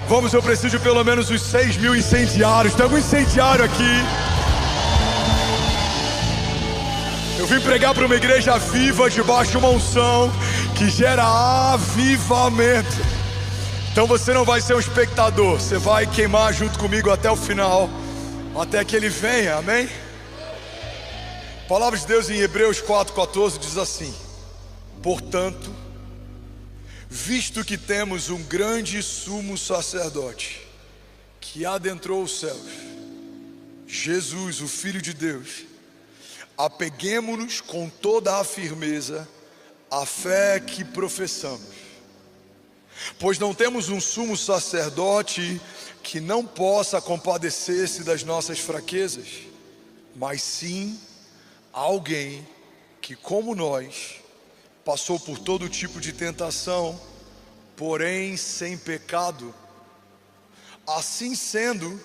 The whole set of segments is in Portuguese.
Vamos, eu preciso de pelo menos uns 6.000 incendiários. Tem algum incendiário aqui? Eu vim pregar para uma igreja viva, debaixo de uma unção que gera avivamento. Então você não vai ser um espectador, você vai queimar junto comigo até o final, até que ele venha, amém? A palavra de Deus em Hebreus 4,14 diz assim: portanto, visto que temos um grande sumo sacerdote que adentrou os céus, Jesus, o Filho de Deus, apeguemo-nos com toda a firmeza à fé que professamos, pois não temos um sumo sacerdote que não possa compadecer-se das nossas fraquezas, mas sim alguém que, como nós, passou por todo tipo de tentação, porém sem pecado. Assim sendo,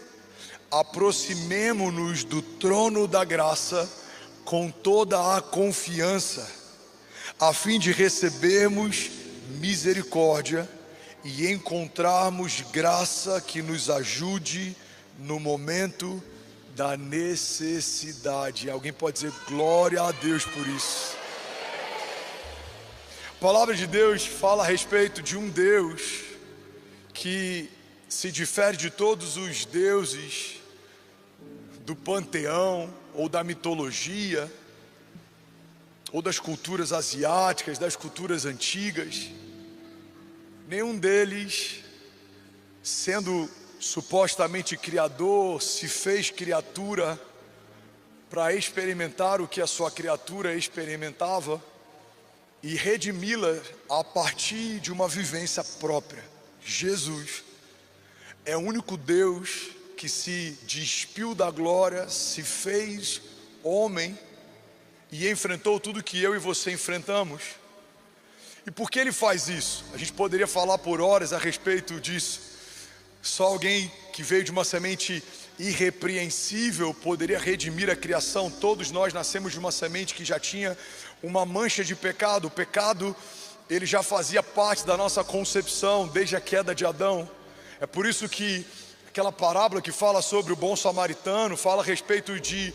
aproximemo-nos do trono da graça com toda a confiança, a fim de recebermos misericórdia e encontrarmos graça que nos ajude no momento da necessidade. Alguém pode dizer glória a Deus por isso? A palavra de Deus fala a respeito de um Deus que se difere de todos os deuses do panteão ou da mitologia ou das culturas asiáticas, das culturas antigas. Nenhum deles, sendo supostamente criador, se fez criatura para experimentar o que a sua criatura experimentava e redimi-la a partir de uma vivência própria. Jesus é o único Deus que se despiu da glória, se fez homem e enfrentou tudo que eu e você enfrentamos. E por que ele faz isso? A gente poderia falar por horas a respeito disso. Só alguém que veio de uma semente irrepreensível poderia redimir a criação. Todos nós nascemos de uma semente que já tinha uma mancha de pecado. O pecado, ele já fazia parte da nossa concepção desde a queda de Adão. É por isso que aquela parábola que fala sobre o bom samaritano fala a respeito de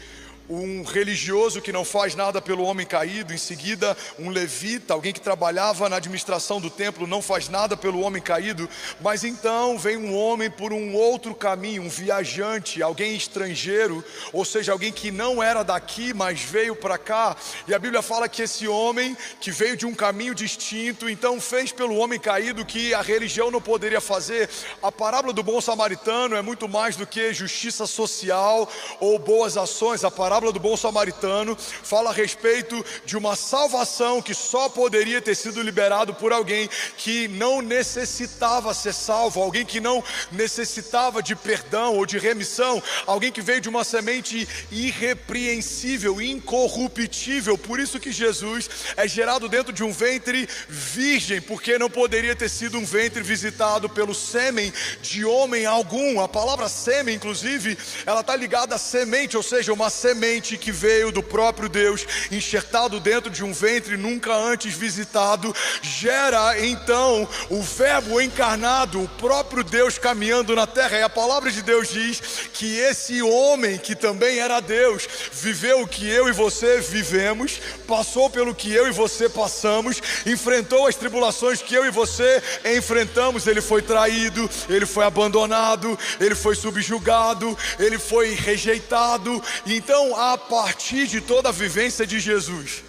um religioso que não faz nada pelo homem caído. Em seguida, um levita, alguém que trabalhava na administração do templo, não faz nada pelo homem caído. Mas então vem um homem por um outro caminho, um viajante, alguém estrangeiro, ou seja, alguém que não era daqui, mas veio para cá. E a Bíblia fala que esse homem, que veio de um caminho distinto, então fez pelo homem caído que a religião não poderia fazer. A parábola do bom samaritano é muito mais do que justiça social ou boas ações. A parábola do bom samaritano fala a respeito de uma salvação que só poderia ter sido liberado por alguém que não necessitava ser salvo, alguém que não necessitava de perdão ou de remissão, alguém que veio de uma semente irrepreensível, incorruptível. Por isso que Jesus é gerado dentro de um ventre virgem, porque não poderia ter sido um ventre visitado pelo sêmen de homem algum. A palavra sêmen, inclusive, ela está ligada à semente, ou seja, uma semente que veio do próprio Deus, enxertado dentro de um ventre nunca antes visitado, gera então o verbo encarnado, o próprio Deus caminhando na terra. E a palavra de Deus diz que esse homem, que também era Deus, viveu o que eu e você vivemos, passou pelo que eu e você passamos, enfrentou as tribulações que eu e você enfrentamos. Ele foi traído, ele foi abandonado, ele foi subjugado, ele foi rejeitado. Então, a partir de toda a vivência de Jesus,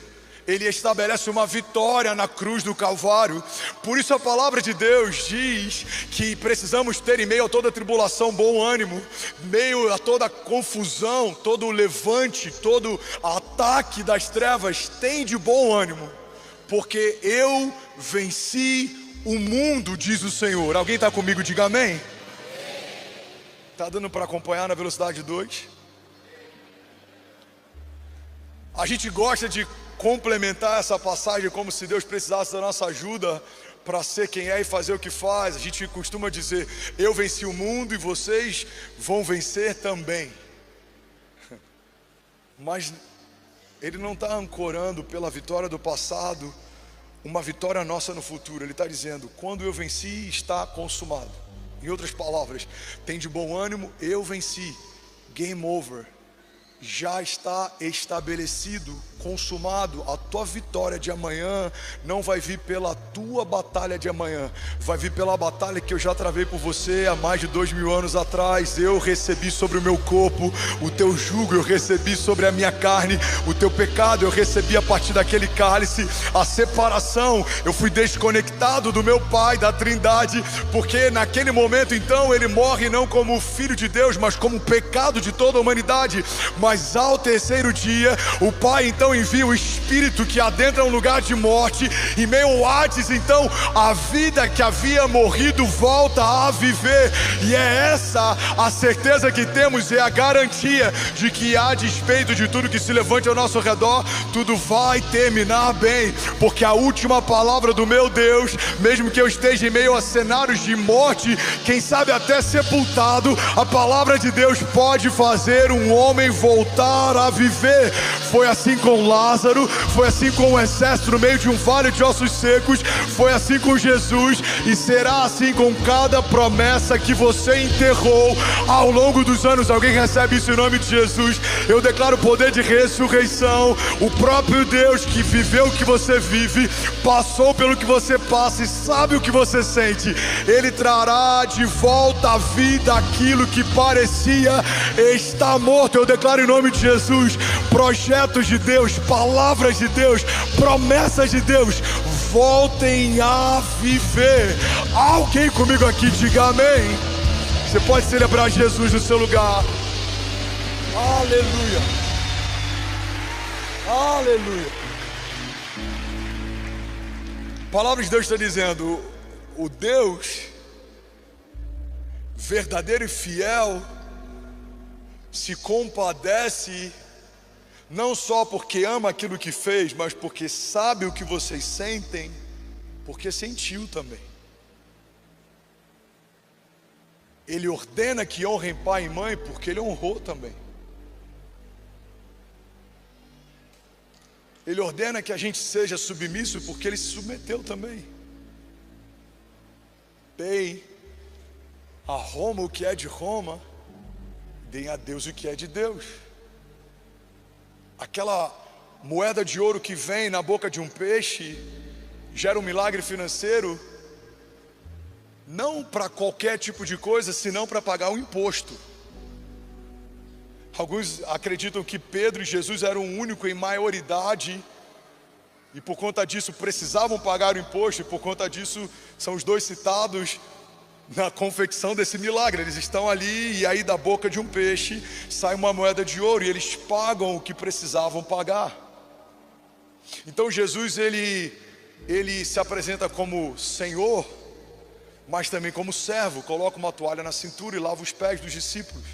ele estabelece uma vitória na cruz do Calvário. Por isso a palavra de Deus diz que precisamos ter, em meio a toda tribulação, bom ânimo, meio a toda confusão, todo o levante, todo ataque das trevas, tem de bom ânimo, porque eu venci o mundo, diz o Senhor. Alguém está comigo? Diga amém. Está dando para acompanhar na velocidade 2? A gente gosta de complementar essa passagem como se Deus precisasse da nossa ajuda para ser quem é e fazer o que faz. A gente costuma dizer: eu venci o mundo e vocês vão vencer também. Mas ele não está ancorando pela vitória do passado uma vitória nossa no futuro. Ele está dizendo: quando eu venci, está consumado. Em outras palavras, tem de bom ânimo, eu venci. Game over. Já está estabelecido, consumado. A tua vitória de amanhã não vai vir pela tua batalha de amanhã, vai vir pela batalha que eu já travei por você há mais de 2000 anos atrás. Eu recebi sobre o meu corpo o teu jugo, eu recebi sobre a minha carne o teu pecado, eu recebi a partir daquele cálice a separação. Eu fui desconectado do meu Pai, da Trindade, porque naquele momento então ele morre não como filho de Deus, mas como pecado de toda a humanidade. Mas ao terceiro dia, o Pai então envia o Espírito que adentra um lugar de morte. Em meio ao Hades, então, a vida que havia morrido volta a viver. E é essa a certeza que temos, é a garantia de que, a despeito de tudo que se levante ao nosso redor, tudo vai terminar bem. Porque a última palavra do meu Deus, mesmo que eu esteja em meio a cenários de morte, quem sabe até sepultado, a palavra de Deus pode fazer um homem voltar a viver. Foi assim com Lázaro, foi assim com o exército no meio de um vale de ossos secos, foi assim com Jesus, e será assim com cada promessa que você enterrou ao longo dos anos. Alguém recebe isso em nome de Jesus? Eu declaro o poder de ressurreição. O próprio Deus que viveu o que você vive, passou pelo que você passa e sabe o que você sente, Ele trará de volta à vida aquilo que parecia estar morto. Eu declaro em nome de Jesus, projetos de Deus, palavras de Deus, promessas de Deus, voltem a viver. Alguém comigo aqui, diga amém. Você pode celebrar Jesus no seu lugar. Aleluia. Aleluia. A palavra de Deus está dizendo, o Deus verdadeiro e fiel se compadece não só porque ama aquilo que fez, mas porque sabe o que vocês sentem, porque sentiu também. Ele ordena que honrem pai e mãe, porque Ele honrou também. Ele ordena que a gente seja submisso, porque Ele se submeteu também. Deem a Roma o que é de Roma, deem a Deus o que é de Deus. Aquela moeda de ouro que vem na boca de um peixe gera um milagre financeiro, não para qualquer tipo de coisa, senão para pagar um imposto. Alguns acreditam que Pedro e Jesus eram o único em maioridade, e por conta disso precisavam pagar o imposto, e por conta disso são os dois citados na confecção desse milagre. Eles estão ali, e aí da boca de um peixe sai uma moeda de ouro, e eles pagam o que precisavam pagar. Então Jesus ele se apresenta como Senhor, mas também como servo. Coloca uma toalha na cintura e lava os pés dos discípulos.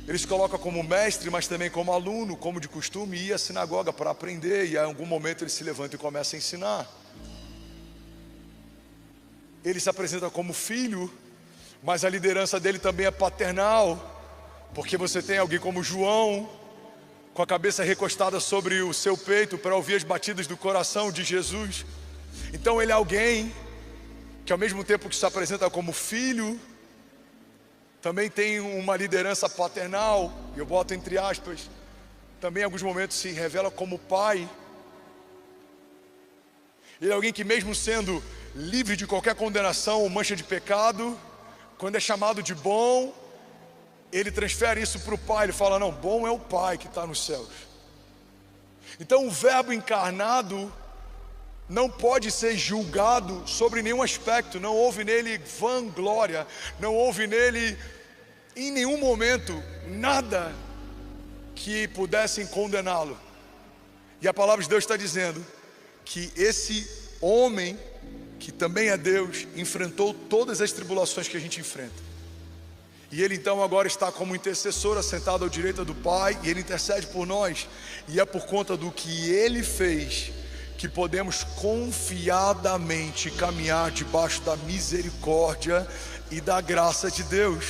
Ele se coloca como mestre, mas também como aluno, como de costume ia à sinagoga para aprender, e em algum momento ele se levanta e começa a ensinar. Ele se apresenta como filho, mas a liderança dele também é paternal, porque você tem alguém como João, com a cabeça recostada sobre o seu peito para ouvir as batidas do coração de Jesus. Então ele é alguém que, ao mesmo tempo que se apresenta como filho, também tem uma liderança paternal, e eu boto entre aspas, também em alguns momentos se revela como pai. Ele é alguém que, mesmo sendo livre de qualquer condenação ou mancha de pecado, quando é chamado de bom, ele transfere isso para o Pai. Ele fala, não, bom é o Pai que está nos céus. Então o verbo encarnado não pode ser julgado sobre nenhum aspecto. Não houve nele vanglória, não houve nele em nenhum momento nada que pudessem condená-lo. E a palavra de Deus está dizendo que esse homem, que também é Deus, enfrentou todas as tribulações que a gente enfrenta. E ele então agora está como intercessor, assentado à direita do Pai, e ele intercede por nós. E é por conta do que ele fez que podemos confiadamente caminhar debaixo da misericórdia e da graça de Deus.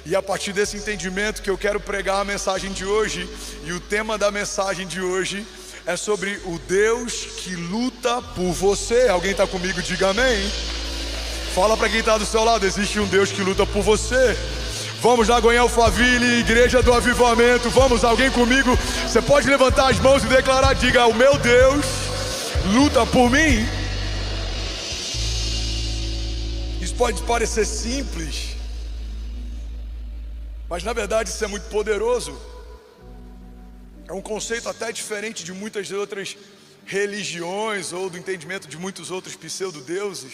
E a partir desse entendimento que eu quero pregar a mensagem de hoje. E o tema da mensagem de hoje é sobre o Deus que luta por você. Alguém está comigo? Diga amém. Fala para quem está do seu lado, existe um Deus que luta por você. Vamos lá, Goiânia Alphaville, Igreja do Avivamento. Vamos, alguém comigo? Você pode levantar as mãos e declarar, diga: o meu Deus luta por mim. Isso pode parecer simples, mas na verdade isso é muito poderoso. É um conceito até diferente de muitas outras religiões ou do entendimento de muitos outros pseudo-deuses.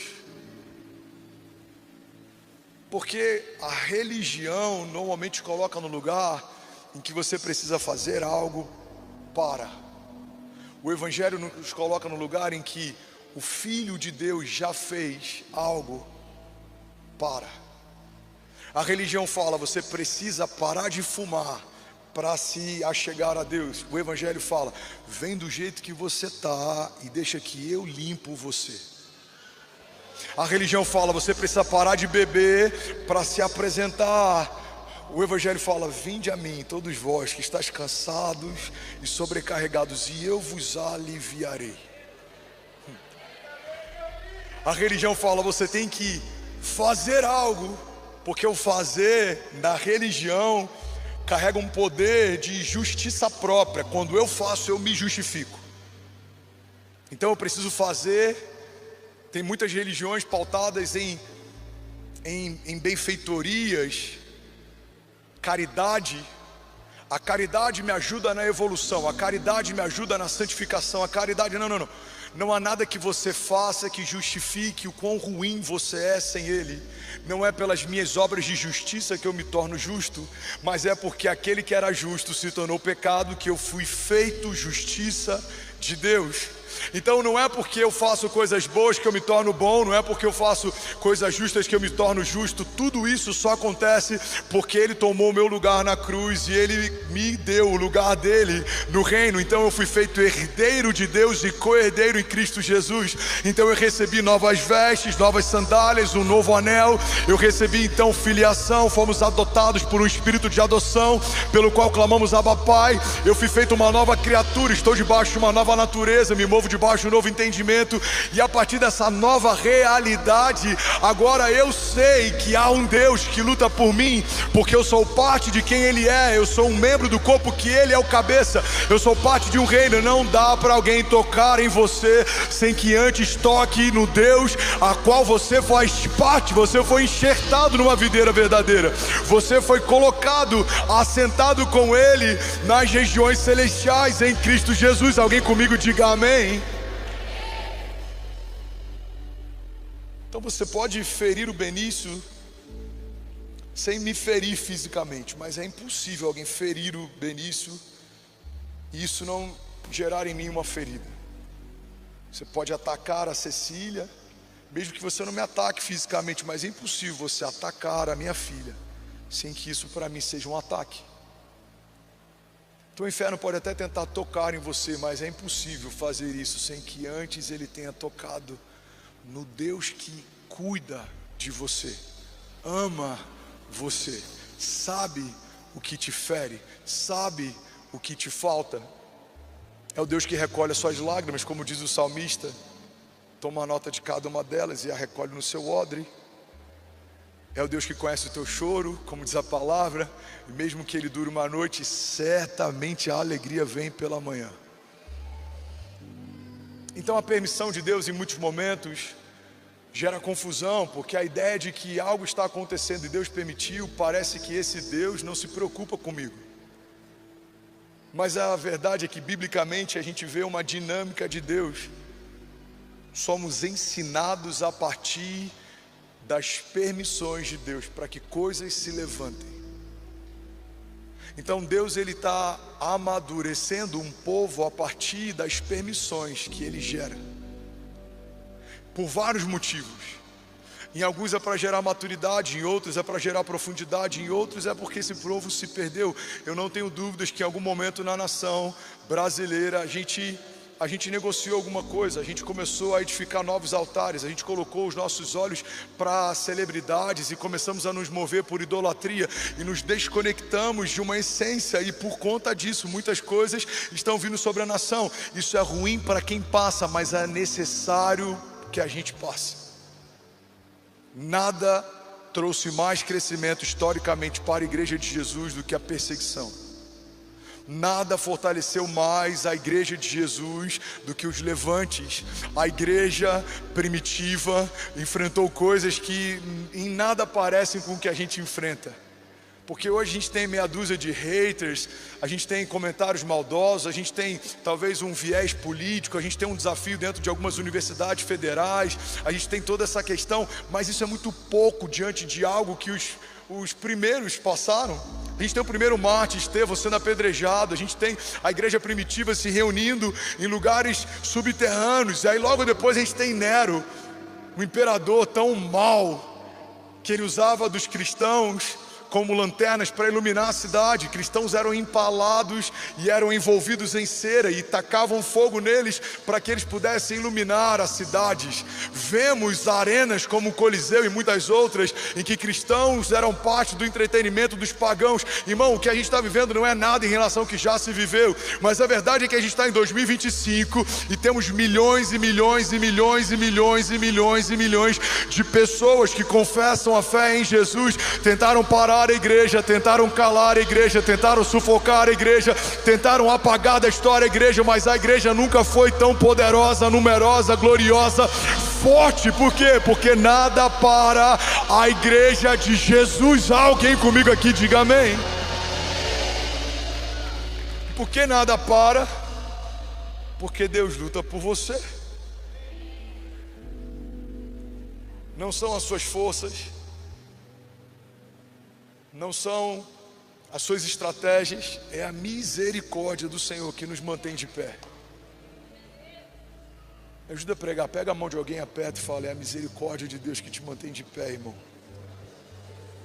Porque a religião normalmente coloca no lugar em que você precisa fazer algo para. O Evangelho nos coloca no lugar em que o Filho de Deus já fez algo para. A religião fala, você precisa parar de fumar para se achegar a Deus. O Evangelho fala, vem do jeito que você está e deixa que eu limpo você. A religião fala, você precisa parar de beber para se apresentar. O Evangelho fala, vinde a mim, todos vós que estáis cansados e sobrecarregados, e eu vos aliviarei. A religião fala, você tem que fazer algo, porque o fazer na religião carrega um poder de justiça própria. Quando eu faço, eu me justifico. Então eu preciso fazer. Tem muitas religiões pautadas em benfeitorias, caridade. A caridade me ajuda na evolução, a caridade me ajuda na santificação. A caridade, não. Não há nada que você faça que justifique o quão ruim você é sem Ele. Não é pelas minhas obras de justiça que eu me torno justo, mas é porque aquele que era justo se tornou pecado, que eu fui feito justiça de Deus. Então não é porque eu faço coisas boas que eu me torno bom, não é porque eu faço coisas justas que eu me torno justo. Tudo isso só acontece porque Ele tomou o meu lugar na cruz e Ele me deu o lugar dele no reino. Então eu fui feito herdeiro de Deus e co-herdeiro em Cristo Jesus. Então eu recebi novas vestes, novas sandálias, um novo anel. Eu recebi então filiação, fomos adotados por um espírito de adoção, pelo qual clamamos Abba Pai. Eu fui feito uma nova criatura, estou debaixo de uma nova natureza, me movo debaixo de um novo entendimento, e a partir dessa nova realidade, agora eu sei que há um Deus que luta por mim, porque eu sou parte de quem Ele é, eu sou um membro do corpo que Ele é o cabeça, eu sou parte de um reino. Não dá para alguém tocar em você sem que antes toque no Deus a qual você faz parte. Você foi enxertado numa videira verdadeira, você foi colocado, assentado com Ele nas regiões celestiais em Cristo Jesus. Alguém comigo diga amém. Então você pode ferir o Benício sem me ferir fisicamente, mas é impossível alguém ferir o Benício e isso não gerar em mim uma ferida. Você pode atacar a Cecília, mesmo que você não me ataque fisicamente, mas é impossível você atacar a minha filha sem que isso para mim seja um ataque. Então o inferno pode até tentar tocar em você, mas é impossível fazer isso sem que antes ele tenha tocado no Deus que cuida de você, ama você, sabe o que te fere, sabe o que te falta. É o Deus que recolhe as suas lágrimas, como diz o salmista, toma nota de cada uma delas e a recolhe no seu odre. É o Deus que conhece o teu choro, como diz a palavra, e mesmo que ele dure uma noite, certamente a alegria vem pela manhã. Então a permissão de Deus em muitos momentos gera confusão, porque a ideia de que algo está acontecendo e Deus permitiu, parece que esse Deus não se preocupa comigo. Mas a verdade é que biblicamente a gente vê uma dinâmica de Deus. Somos ensinados a partir das permissões de Deus para que coisas se levantem. Então Deus ele está amadurecendo um povo a partir das permissões que Ele gera, por vários motivos. Em alguns é para gerar maturidade, em outros é para gerar profundidade, em outros é porque esse povo se perdeu. Eu não tenho dúvidas que em algum momento na nação brasileira a gente negociou alguma coisa, a gente começou a edificar novos altares, a gente colocou os nossos olhos para celebridades e começamos a nos mover por idolatria e nos desconectamos de uma essência, e por conta disso muitas coisas estão vindo sobre a nação. Isso é ruim para quem passa, mas é necessário que a gente passe. Nada trouxe mais crescimento historicamente para a igreja de Jesus do que a perseguição. Nada fortaleceu mais a igreja de Jesus do que os levantes. A igreja primitiva enfrentou coisas que em nada parecem com o que a gente enfrenta. Porque hoje a gente tem meia dúzia de haters, a gente tem comentários maldosos, a gente tem talvez um viés político, a gente tem um desafio dentro de algumas universidades federais, a gente tem toda essa questão, mas isso é muito pouco diante de algo que os primeiros passaram. A gente tem o primeiro mártir, Estevão, sendo apedrejado. A gente tem a igreja primitiva se reunindo em lugares subterrâneos. E aí logo depois a gente tem Nero, um imperador tão mau, que ele usava dos cristãos como lanternas para iluminar a cidade. Cristãos eram empalados e eram envolvidos em cera e tacavam fogo neles para que eles pudessem iluminar as cidades. Vemos arenas como o Coliseu e muitas outras em que cristãos eram parte do entretenimento dos pagãos. Irmão, o que a gente está vivendo não é nada em relação ao que já se viveu, mas a verdade é que a gente está em 2025 e temos milhões e milhões e milhões e milhões e milhões e milhões de pessoas que confessam a fé em Jesus, tentaram parar a igreja, tentaram calar a igreja, tentaram sufocar a igreja, tentaram apagar da história a igreja, mas a igreja nunca foi tão poderosa, numerosa, gloriosa, forte. Por quê? Porque nada para a igreja de Jesus. Alguém comigo aqui diga amém. Por que nada para? Porque Deus luta por você. Não são as suas forças, não são as suas estratégias, é a misericórdia do Senhor que nos mantém de pé. Me ajuda a pregar, pega a mão de alguém, aperta e fala: é a misericórdia de Deus que te mantém de pé, irmão.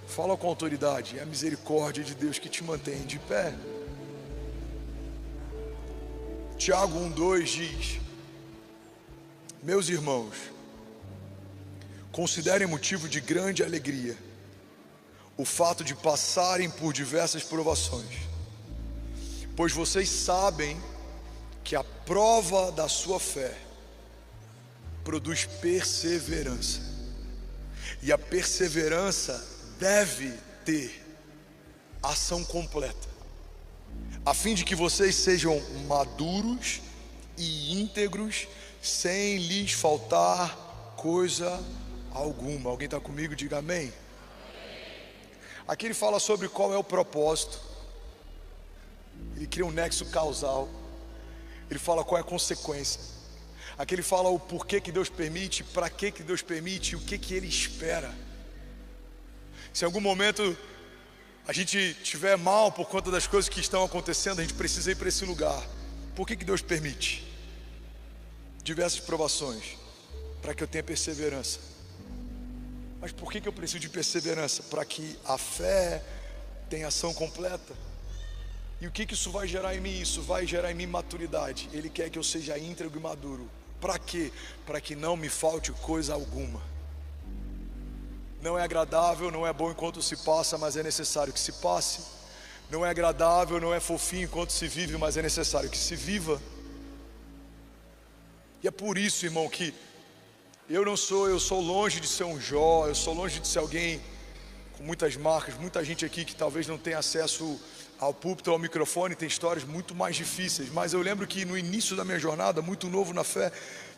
Fala com autoridade: é a misericórdia de Deus que te mantém de pé. Tiago 1:2 diz: meus irmãos, considerem motivo de grande alegria o fato de passarem por diversas provações, pois vocês sabem que a prova da sua fé produz perseverança, e a perseverança deve ter ação completa, a fim de que vocês sejam maduros e íntegros, sem lhes faltar coisa alguma. Alguém está comigo? Diga amém. Aqui ele fala sobre qual é o propósito, ele cria um nexo causal, ele fala qual é a consequência. Aqui ele fala o porquê que Deus permite, para que Deus permite e o que ele espera. Se em algum momento a gente estiver mal por conta das coisas que estão acontecendo, a gente precisa ir para esse lugar. Por que Deus permite diversas provações? Para que eu tenha perseverança. Mas por que eu preciso de perseverança? Para que a fé tenha ação completa. E o que isso vai gerar em mim? Isso vai gerar em mim maturidade. Ele quer que eu seja íntegro e maduro. Para quê? Para que não me falte coisa alguma. Não é agradável, não é bom enquanto se passa, mas é necessário que se passe. Não é agradável, não é fofinho enquanto se vive, mas é necessário que se viva. E é por isso, irmão, que eu sou longe de ser um Jó, eu sou longe de ser alguém com muitas marcas. Muita gente aqui que talvez não tenha acesso ao púlpito, ao microfone, tem histórias muito mais difíceis. Mas eu lembro que no início da minha jornada, muito novo na fé,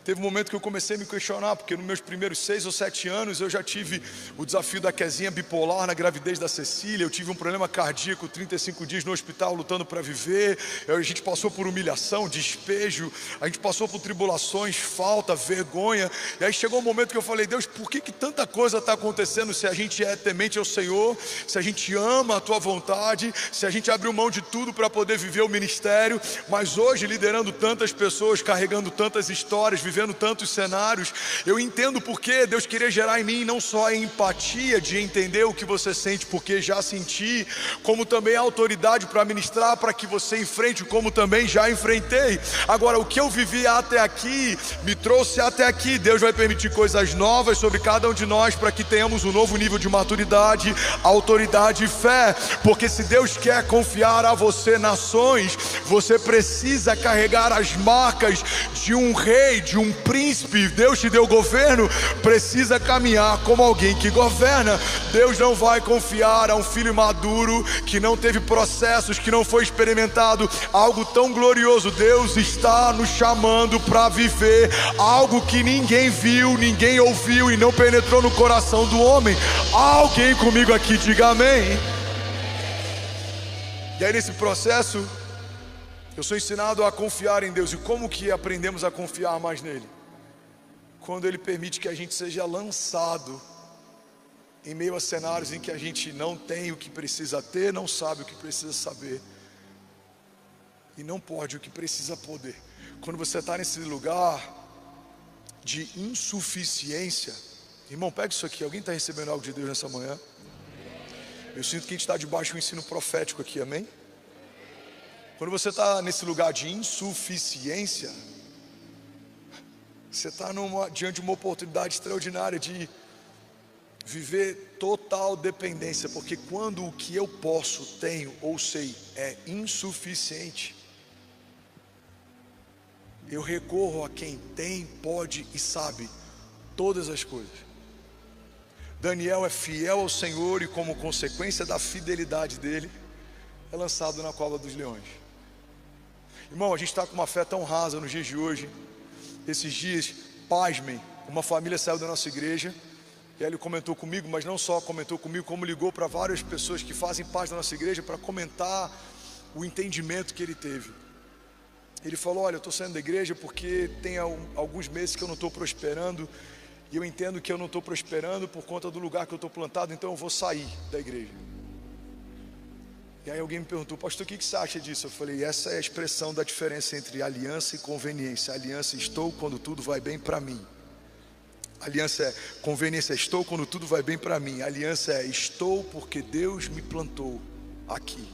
teve um momento que eu comecei a me questionar, porque nos meus primeiros 6 ou 7 anos eu já tive o desafio da Kezinha bipolar na gravidez da Cecília. Eu tive um problema cardíaco, 35 dias no hospital lutando para viver. A gente passou por humilhação, despejo, a gente passou por tribulações, falta, vergonha. E aí chegou um momento que eu falei: Deus, por que tanta coisa está acontecendo se a gente é temente ao Senhor, se a gente ama a Tua vontade, se a gente abriu mão de tudo para poder viver o ministério, mas hoje liderando tantas pessoas, carregando tantas histórias, vivendo tantos cenários, eu entendo porque Deus queria gerar em mim não só a empatia de entender o que você sente, porque já senti, como também a autoridade para ministrar, para que você enfrente como também já enfrentei. Agora, o que eu vivi até aqui, me trouxe até aqui. Deus vai permitir coisas novas sobre cada um de nós, para que tenhamos um novo nível de maturidade, autoridade e fé, porque se Deus quer confiar a você nações, você precisa carregar as marcas de um rei, de um um príncipe, Deus te deu governo, precisa caminhar como alguém que governa. Deus não vai confiar a um filho maduro que não teve processos, que não foi experimentado algo tão glorioso. Deus está nos chamando para viver algo que ninguém viu, ninguém ouviu e não penetrou no coração do homem. Alguém comigo aqui diga amém. E aí nesse processo eu sou ensinado a confiar em Deus. E como que aprendemos a confiar mais nele? Quando Ele permite que a gente seja lançado em meio a cenários em que a gente não tem o que precisa ter, não sabe o que precisa saber e não pode o que precisa poder. Quando você está nesse lugar de insuficiência, irmão, pega isso aqui. Alguém está recebendo algo de Deus nessa manhã? Eu sinto que a gente está debaixo de um ensino profético aqui, amém? Quando você está nesse lugar de insuficiência, você está diante de uma oportunidade extraordinária de viver total dependência, porque quando o que eu posso, tenho ou sei é insuficiente, eu recorro a quem tem, pode e sabe todas as coisas. Daniel é fiel ao Senhor e, como consequência da fidelidade dele, é lançado na cova dos leões. Irmão, a gente está com uma fé tão rasa nos dias de hoje. Esses dias, pasmem, uma família saiu da nossa igreja e ele comentou comigo, mas não só comentou comigo, como ligou para várias pessoas que fazem parte da nossa igreja para comentar o entendimento que ele teve. Ele falou: olha, eu estou saindo da igreja porque tem alguns meses que eu não estou prosperando, e eu entendo que eu não estou prosperando por conta do lugar que eu estou plantado, então eu vou sair da igreja. E aí alguém me perguntou: pastor, o que você acha disso? Eu falei: essa é a expressão da diferença entre aliança e conveniência. Aliança, estou quando tudo vai bem para mim. Aliança é conveniência, estou quando tudo vai bem para mim. Aliança é estou porque Deus me plantou aqui.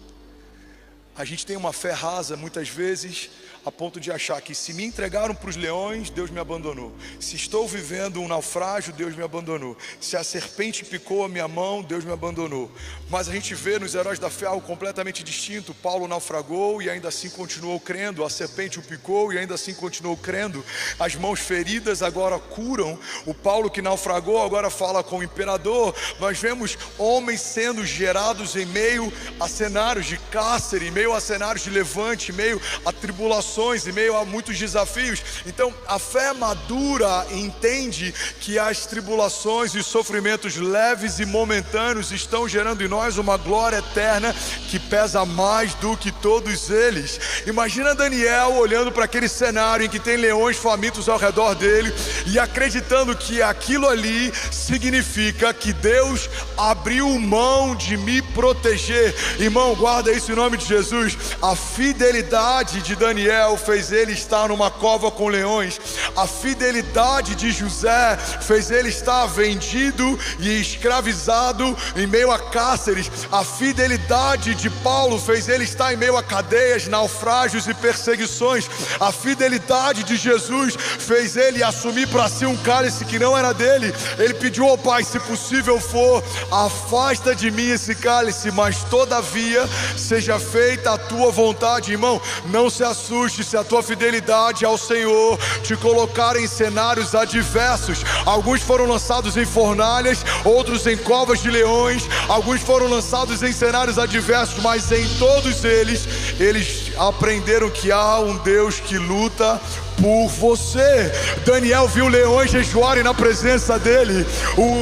A gente tem uma fé rasa muitas vezes, a ponto de achar que se me entregaram para os leões, Deus me abandonou. Se estou vivendo um naufrágio, Deus me abandonou. Se a serpente picou a minha mão, Deus me abandonou. Mas a gente vê nos heróis da fé algo completamente distinto. Paulo naufragou e ainda assim continuou crendo. A serpente o picou e ainda assim continuou crendo. As mãos feridas agora curam. O Paulo que naufragou agora fala com o imperador. Nós vemos homens sendo gerados em meio a cenários de cárcere, em meio a cenários de levante, em meio a tribulações, em meio a muitos desafios. Então a fé madura entende que as tribulações e sofrimentos leves e momentâneos estão gerando em nós uma glória eterna que pesa mais do que todos eles. Imagina Daniel olhando para aquele cenário em que tem leões famintos ao redor dele e acreditando que aquilo ali significa que Deus abriu mão de me proteger. Irmão, guarda isso em nome de Jesus. A fidelidade de Daniel fez ele estar numa cova com leões. A fidelidade de José fez ele estar vendido e escravizado em meio a cárceres. A fidelidade de Paulo fez ele estar em meio a cadeias, naufrágios e perseguições. A fidelidade de Jesus fez ele assumir para si um cálice que não era dele. Ele pediu ao Pai: se possível for, afasta de mim esse cálice, mas todavia seja feita a tua vontade. Irmão, não se assuste se a tua fidelidade ao Senhor te colocar em cenários adversos. Alguns foram lançados em fornalhas, outros em covas de leões. Alguns foram lançados em cenários adversos, mas em todos eles aprenderam que há um Deus que luta por você. Daniel viu leões jejuarem na presença dele.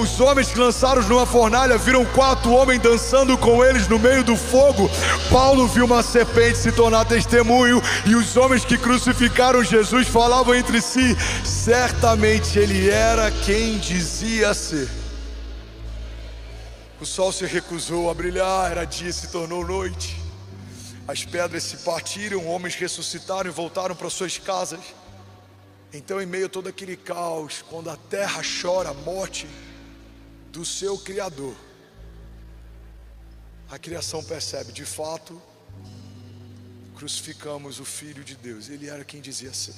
Os homens que lançaram numa fornalha viram 4 homens dançando com eles no meio do fogo. Paulo viu uma serpente se tornar testemunho, e os homens que crucificaram Jesus falavam entre si: certamente ele era quem dizia ser. O sol se recusou a brilhar, era dia e se tornou noite. As pedras se partiram, homens ressuscitaram e voltaram para suas casas. Então, em meio a todo aquele caos, quando a terra chora a morte do seu Criador, a criação percebe: de fato, crucificamos o Filho de Deus, ele era quem dizia ser.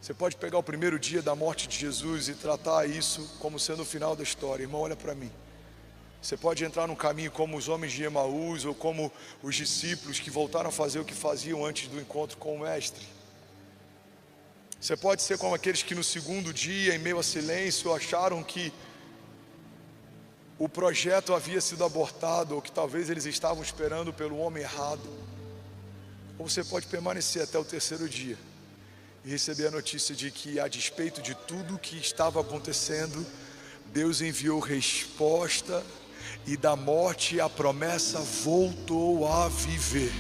Você pode pegar o primeiro dia da morte de Jesus e tratar isso como sendo o final da história. Irmão, olha para mim. Você pode entrar num caminho como os homens de Emaús, ou como os discípulos que voltaram a fazer o que faziam antes do encontro com o Mestre. Você pode ser como aqueles que no segundo dia, em meio a silêncio, acharam que o projeto havia sido abortado, ou que talvez eles estavam esperando pelo homem errado. Ou você pode permanecer até o terceiro dia e receber a notícia de que, a despeito de tudo o que estava acontecendo, Deus enviou resposta, e da morte a promessa voltou a viver.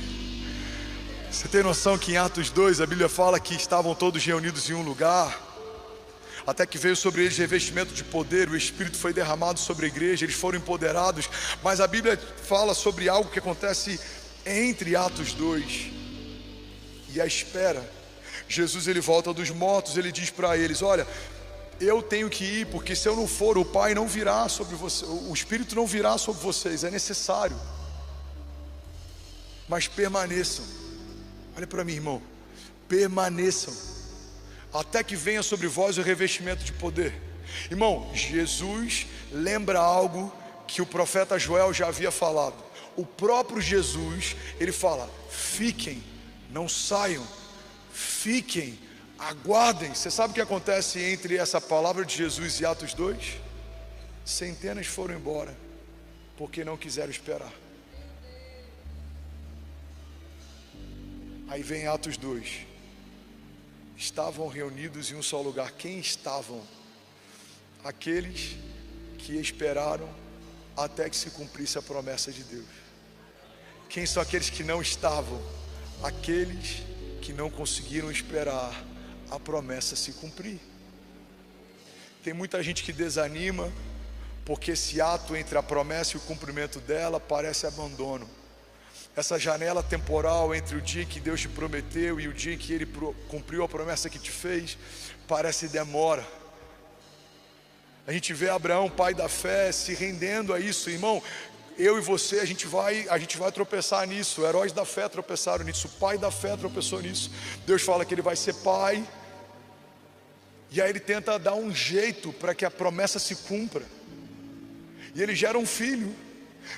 Você tem noção que em Atos 2 a Bíblia fala que estavam todos reunidos em um lugar, até que veio sobre eles revestimento de poder, o Espírito foi derramado sobre a igreja, eles foram empoderados. Mas a Bíblia fala sobre algo que acontece entre Atos 2 e a espera. Jesus, ele volta dos mortos, ele diz para eles: olha, eu tenho que ir, porque se eu não for, o Pai não virá sobre você, o Espírito não virá sobre vocês, é necessário. Mas permaneçam. Olha para mim, irmão, permaneçam até que venha sobre vós o revestimento de poder. Irmão, Jesus lembra algo que o profeta Joel já havia falado. O próprio Jesus, ele fala: fiquem, não saiam, fiquem, aguardem. Você sabe o que acontece entre essa palavra de Jesus e Atos 2? Centenas foram embora, porque não quiseram esperar. Aí vem Atos 2. Estavam reunidos em um só lugar. Quem estavam? Aqueles que esperaram até que se cumprisse a promessa de Deus. Quem são aqueles que não estavam? Aqueles que não conseguiram esperar a promessa se cumprir. Tem muita gente que desanima, porque esse ato entre a promessa e o cumprimento dela parece abandono. Essa janela temporal entre o dia que Deus te prometeu e o dia que Ele cumpriu a promessa que te fez, parece demora. A gente vê Abraão, pai da fé, se rendendo a isso. Irmão, eu e você, a gente vai tropeçar nisso. Heróis da fé tropeçaram nisso, o pai da fé tropeçou nisso. Deus fala que Ele vai ser pai, e aí Ele tenta dar um jeito para que a promessa se cumpra, e Ele gera um filho.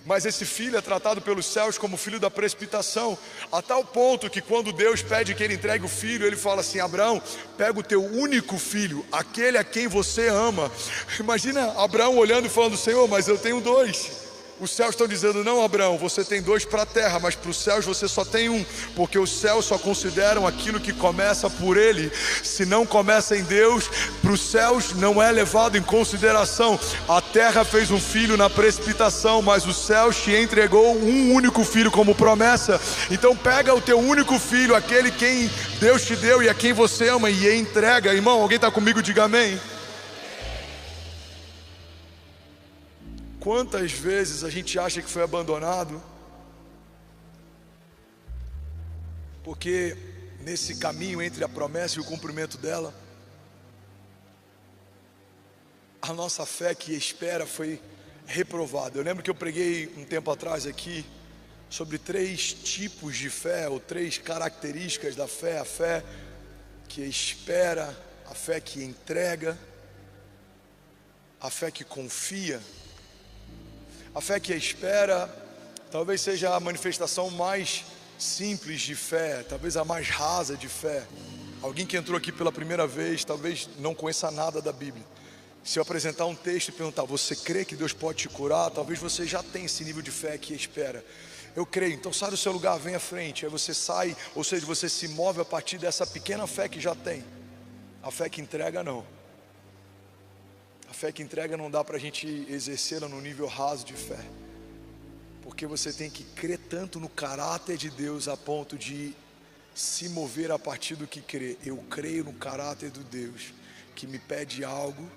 Mas esse filho é tratado pelos céus como filho da precipitação, a tal ponto que quando Deus pede que ele entregue o filho, ele fala assim: Abraão, pega o teu único filho, aquele a quem você ama. Imagina Abraão olhando e falando: Senhor, mas eu tenho dois. Os céus estão dizendo: não, Abraão, você tem dois para a terra, mas para os céus você só tem um, porque os céus só consideram aquilo que começa por Ele. Se não começa em Deus, para os céus não é levado em consideração. A terra fez um filho na precipitação, mas os céus te entregou um único filho como promessa. Então pega o teu único filho, aquele quem Deus te deu e a quem você ama, e entrega. Irmão, alguém está comigo? Diga amém. Quantas vezes a gente acha que foi abandonado, porque nesse caminho entre a promessa e o cumprimento dela, a nossa fé que espera foi reprovada. Eu lembro que eu preguei um tempo atrás aqui sobre 3 tipos de fé, ou 3 características da fé: a fé que espera, a fé que entrega, a fé que confia. A fé que espera talvez seja a manifestação mais simples de fé, talvez a mais rasa de fé. Alguém que entrou aqui pela primeira vez talvez não conheça nada da Bíblia. Se eu apresentar um texto e perguntar: você crê que Deus pode te curar? Talvez você já tenha esse nível de fé que espera. Eu creio, então sai do seu lugar, vem à frente. Aí você sai, ou seja, você se move a partir dessa pequena fé que já tem. A fé que entrega não. A fé que entrega não dá para a gente exercê-la no nível raso de fé, porque você tem que crer tanto no caráter de Deus a ponto de se mover a partir do que crê. Eu creio no caráter do Deus que me pede algo,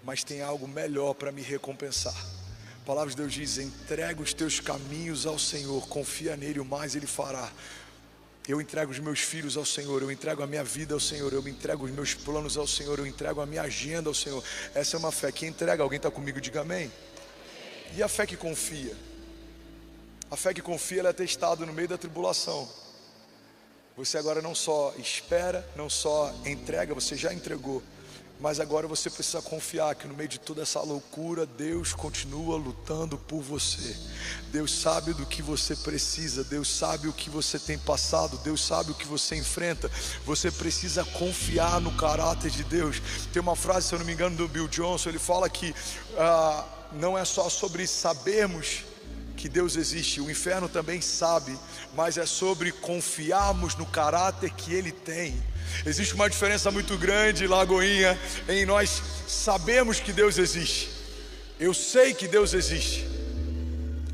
mas tem algo melhor para me recompensar. A palavra de Deus diz: entrega os teus caminhos ao Senhor, confia nele, o mais Ele fará. Eu entrego os meus filhos ao Senhor, eu entrego a minha vida ao Senhor, eu entrego os meus planos ao Senhor, eu entrego a minha agenda ao Senhor. Essa é uma fé que entrega. Alguém está comigo? Diga amém. E a fé que confia? A fé que confia, ela é testada no meio da tribulação. Você agora não só espera, não só entrega, você já entregou, Mas agora você precisa confiar que no meio de toda essa loucura, Deus continua lutando por você. Deus sabe do que você precisa, Deus sabe o que você tem passado, Deus sabe o que você enfrenta. Você precisa confiar no caráter de Deus. Tem uma frase, se eu não me engano, do Bill Johnson. Ele fala que não é só sobre sabermos que Deus existe, o inferno também sabe, mas é sobre confiarmos no caráter que Ele tem. Existe uma diferença muito grande, Lagoinha, em nós sabemos que Deus existe. Eu sei que Deus existe,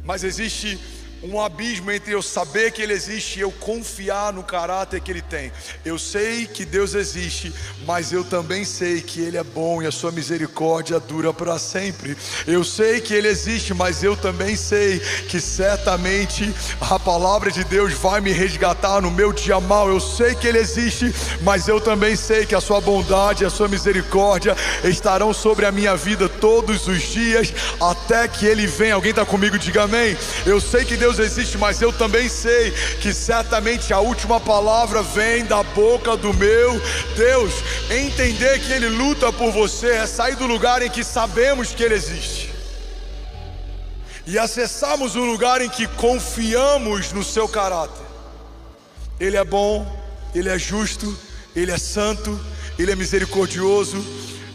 mas existe um abismo entre eu saber que Ele existe e eu confiar no caráter que Ele tem. Eu sei que Deus existe, mas eu também sei que Ele é bom e a sua misericórdia dura para sempre. Eu sei que Ele existe, mas eu também sei que certamente a palavra de Deus vai me resgatar no meu dia mau. Eu sei que Ele existe, mas eu também sei que a sua bondade e a sua misericórdia estarão sobre a minha vida todos os dias, até que Ele venha. Alguém está comigo? Diga amém. Eu sei que Deus existe, mas eu também sei que certamente a última palavra vem da boca do meu Deus. Entender que Ele luta por você é sair do lugar em que sabemos que Ele existe e acessarmos um lugar em que confiamos no seu caráter. Ele é bom, Ele é justo, Ele é santo, Ele é misericordioso,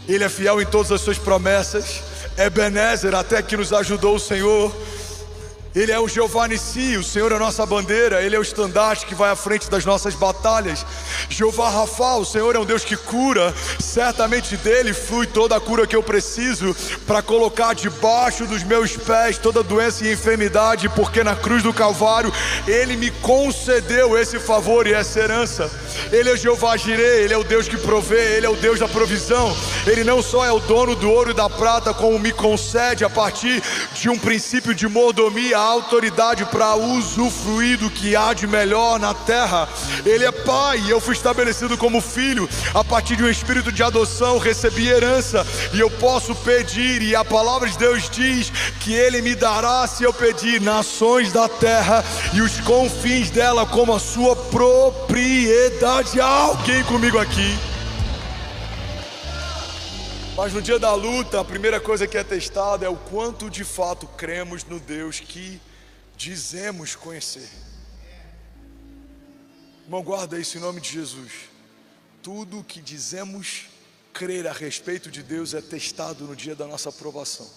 Ele é fiel em todas as suas promessas. Ebenezer, até que nos ajudou o Senhor. Ele é o Jeová Nissi, o Senhor é a nossa bandeira. Ele é o estandarte que vai à frente das nossas batalhas. Jeová Rafa, o Senhor é um Deus que cura. Certamente dele flui toda a cura que eu preciso para colocar debaixo dos meus pés toda doença e enfermidade, porque na cruz do Calvário Ele me concedeu esse favor e essa herança. Ele é Jeová Jireh, Ele é o Deus que provê, Ele é o Deus da provisão. Ele não só é o dono do ouro e da prata, como me concede a partir de um princípio de mordomia a autoridade para usufruir do que há de melhor na terra. Ele é pai e eu fui estabelecido como filho. A partir de um espírito de adoção recebi herança e eu posso pedir, e a palavra de Deus diz que Ele me dará, se eu pedir, nações da terra e os confins dela como a sua propriedade. Há alguém comigo aqui? Mas no dia da luta, a primeira coisa que é testada é o quanto de fato cremos no Deus que dizemos conhecer. Irmão, guarda isso em nome de Jesus. Tudo o que dizemos crer a respeito de Deus é testado no dia da nossa aprovação.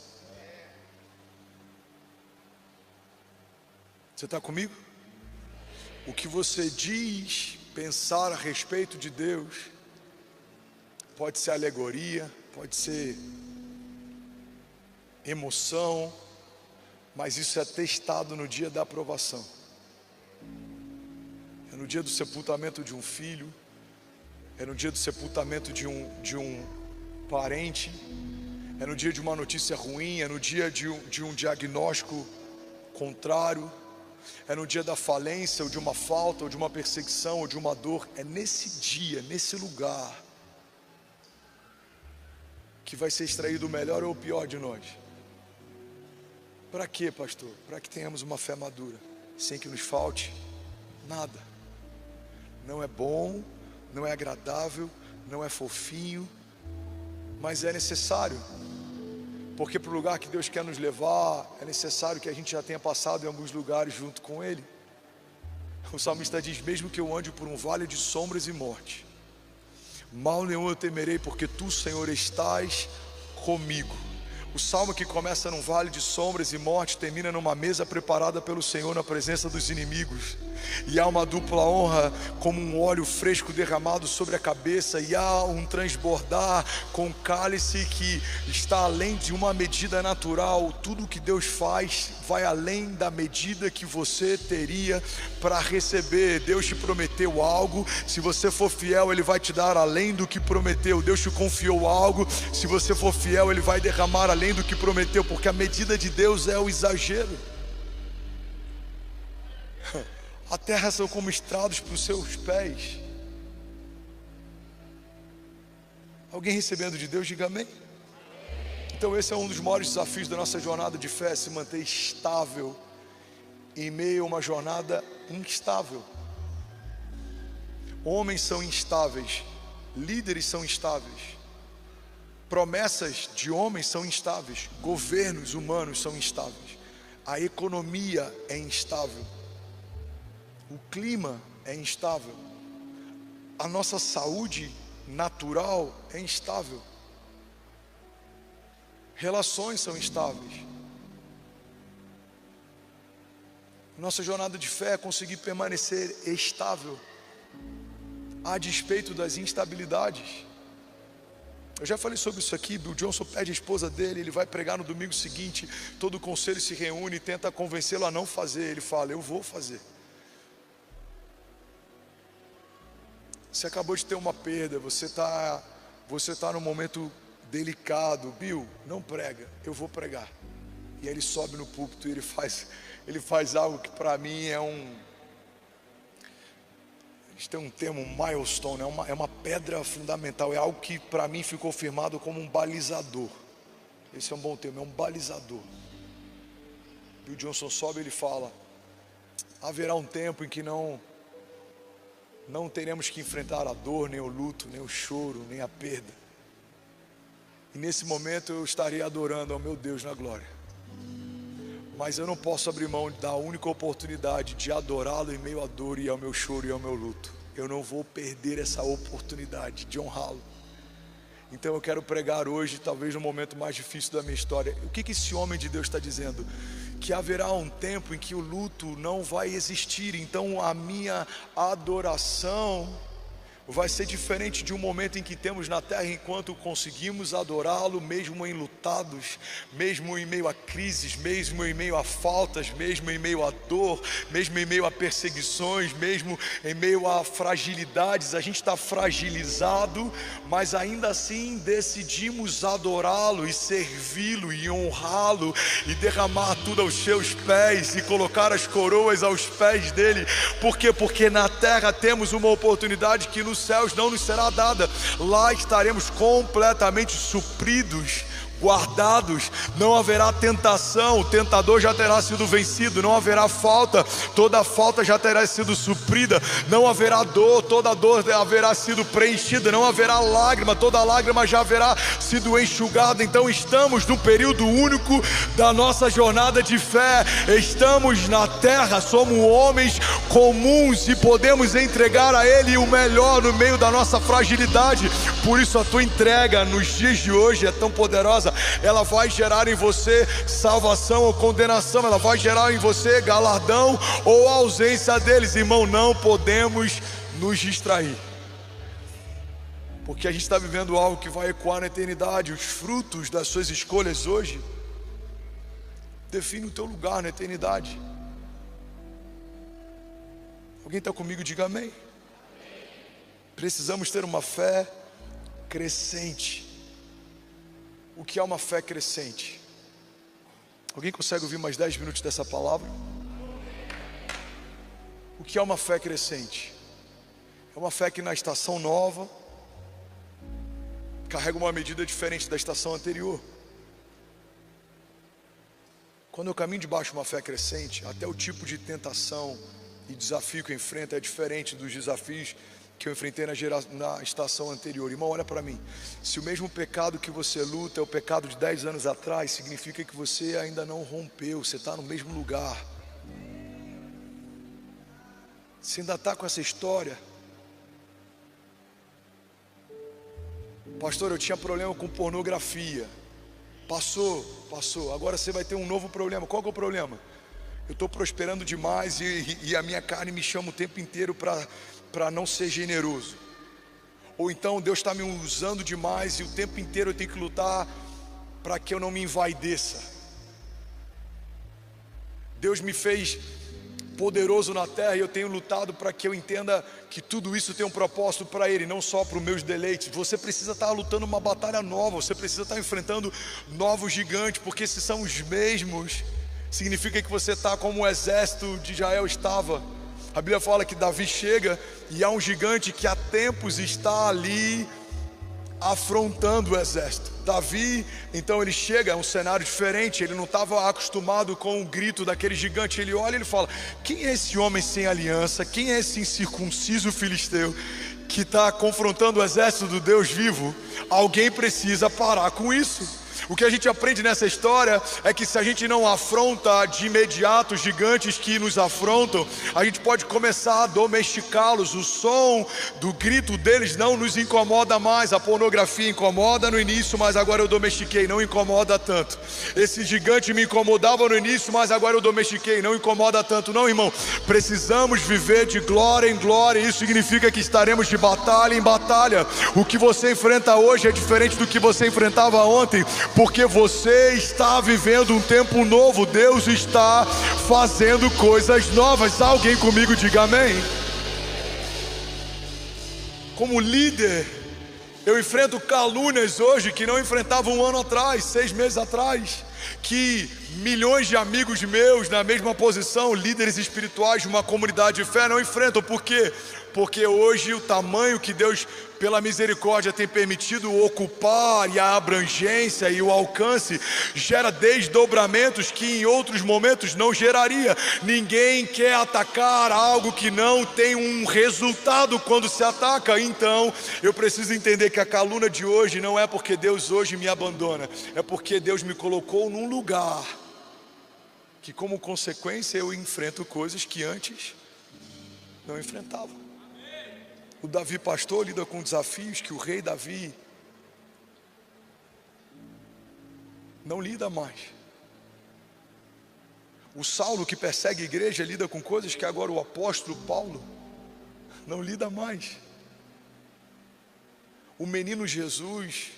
Você está comigo? O que você diz pensar a respeito de Deus pode ser alegoria, pode ser emoção, mas isso é testado no dia da aprovação. É no dia do sepultamento de um filho, é no dia do sepultamento de um parente, é no dia de uma notícia ruim, é no dia de um diagnóstico contrário, é no dia da falência, ou de uma falta, ou de uma perseguição, ou de uma dor. É nesse dia, nesse lugar, que vai ser extraído o melhor ou o pior de nós. Para quê, pastor? Para que tenhamos uma fé madura, sem que nos falte nada. Não é bom, não é agradável, não é fofinho, mas é necessário, porque para o lugar que Deus quer nos levar, é necessário que a gente já tenha passado em alguns lugares junto com Ele. O salmista diz: mesmo que eu ande por um vale de sombras e morte, mal nenhum eu temerei, porque tu, Senhor, estás comigo. O salmo que começa num vale de sombras e morte termina numa mesa preparada pelo Senhor na presença dos inimigos. E há uma dupla honra, como um óleo fresco derramado sobre a cabeça, e há um transbordar com cálice que está além de uma medida natural. Tudo que Deus faz vai além da medida que você teria para receber. Deus te prometeu algo, se você for fiel, Ele vai te dar além do que prometeu. Deus te confiou algo, se você for fiel, Ele vai derramar além do que prometeu, porque a medida de Deus é o exagero. A terra são como estrados para os seus pés. Alguém recebendo de Deus, diga amém. Então esse é um dos maiores desafios da nossa jornada de fé, se manter estável em meio a uma jornada instável. Homens são instáveis, líderes são instáveis, Promessas de homens são instáveis, governos humanos são instáveis, a economia é instável, o clima é instável, a nossa saúde natural é instável, relações são instáveis. Nossa jornada de fé é conseguir permanecer estável a despeito das instabilidades. Eu já falei sobre isso aqui. Bill Johnson pede a esposa dele, ele vai pregar no domingo seguinte, todo o conselho se reúne e tenta convencê-lo a não fazer. Ele fala: eu vou fazer. Você acabou de ter uma perda, você está num momento delicado. Bill, não prega, eu vou pregar. E aí ele sobe no púlpito e ele faz algo que para mim é Eles têm um termo, milestone, é uma pedra fundamental, é algo que para mim ficou firmado como um balizador. Esse é um bom termo, é um balizador. Bill Johnson sobe e ele fala: haverá um tempo em que não teremos que enfrentar a dor, nem o luto, nem o choro, nem a perda. E nesse momento eu estarei adorando ao meu Deus na glória. Mas eu não posso abrir mão da única oportunidade de adorá-lo em meio à dor e ao meu choro e ao meu luto. Eu não vou perder essa oportunidade de honrá-lo. Então eu quero pregar hoje, talvez no momento mais difícil da minha história. O que esse homem de Deus está dizendo? Que haverá um tempo em que o luto não vai existir. Então a minha adoração vai ser diferente de um momento em que temos na terra, enquanto conseguimos adorá-lo, mesmo enlutados, mesmo em meio a crises, mesmo em meio a faltas, mesmo em meio a dor, mesmo em meio a perseguições, mesmo em meio a fragilidades. A gente está fragilizado, mas ainda assim decidimos adorá-lo e servi-lo e honrá-lo e derramar tudo aos seus pés e colocar as coroas aos pés dele. Por quê? Porque na terra temos uma oportunidade que nos céus não nos será dada. Lá estaremos completamente supridos, guardados, não haverá tentação, o tentador já terá sido vencido, não haverá falta, toda falta já terá sido suprida, não haverá dor, toda dor haverá sido preenchida, não haverá lágrima, toda lágrima já haverá sido enxugada. Então estamos num período único da nossa jornada de fé, estamos na terra, somos homens comuns e podemos entregar a Ele o melhor no meio da nossa fragilidade. Por isso a tua entrega nos dias de hoje é tão poderosa. Ela vai gerar em você salvação ou condenação, ela vai gerar em você galardão ou ausência deles. Irmão, não podemos nos distrair, porque a gente está vivendo algo que vai ecoar na eternidade. Os frutos das suas escolhas hoje definem o teu lugar na eternidade. Alguém está comigo? Diga amém. Precisamos ter uma fé crescente. O que é uma fé crescente? Alguém consegue ouvir mais 10 minutos dessa palavra? O que é uma fé crescente? É uma fé que na estação nova carrega uma medida diferente da estação anterior. Quando eu caminho debaixo de uma fé crescente, até o tipo de tentação e desafio que eu enfrento é diferente dos desafios que eu enfrentei na estação anterior. Irmão, olha para mim. Se o mesmo pecado que você luta é o pecado de 10 anos atrás, significa que você ainda não rompeu, você está no mesmo lugar. Você ainda está com essa história. Pastor, eu tinha problema com pornografia. Passou. Agora você vai ter um novo problema. Qual que é o problema? Eu estou prosperando demais e a minha carne me chama o tempo inteiro para não ser generoso. Ou então Deus está me usando demais e o tempo inteiro eu tenho que lutar para que eu não me envaideça. Deus me fez poderoso na terra e eu tenho lutado para que eu entenda que tudo isso tem um propósito para Ele, não só para os meus deleites. Você precisa estar lutando uma batalha nova, você precisa estar enfrentando novos gigantes, porque se são os mesmos, significa que você está como o exército de Israel estava. A Bíblia fala que Davi chega e há um gigante que há tempos está ali afrontando o exército. Davi, então ele chega, é um cenário diferente, ele não estava acostumado com o grito daquele gigante. Ele olha e ele fala: quem é esse homem sem aliança? Quem é esse incircunciso filisteu que está confrontando o exército do Deus vivo? Alguém precisa parar com isso. O que a gente aprende nessa história é que se a gente não afronta de imediato os gigantes que nos afrontam, a gente pode começar a domesticá-los. O som do grito deles não nos incomoda mais. A pornografia incomoda no início, mas agora eu domestiquei, não incomoda tanto. Esse gigante me incomodava no início, mas agora eu domestiquei, não incomoda tanto. Não, irmão, precisamos viver de glória em glória. Isso significa que estaremos de batalha em batalha. O que você enfrenta hoje é diferente do que você enfrentava ontem, porque você está vivendo um tempo novo. Deus está fazendo coisas novas. Alguém comigo diga amém. Como líder, eu enfrento calúnias hoje que não enfrentava um ano atrás, 6 meses atrás, que milhões de amigos meus na mesma posição, líderes espirituais de uma comunidade de fé, não enfrentam. Por quê? Porque hoje o tamanho que Deus, pela misericórdia, tem permitido ocupar, e a abrangência e o alcance, gera desdobramentos que em outros momentos não geraria. Ninguém quer atacar algo que não tem um resultado quando se ataca. Então eu preciso entender que a calúnia de hoje não é porque Deus hoje me abandona, é porque Deus me colocou num lugar que, como consequência, eu enfrento coisas que antes não enfrentava. O Davi pastor lida com desafios que o rei Davi não lida mais. O Saulo, que persegue a igreja, lida com coisas que agora o apóstolo Paulo não lida mais. O menino Jesus,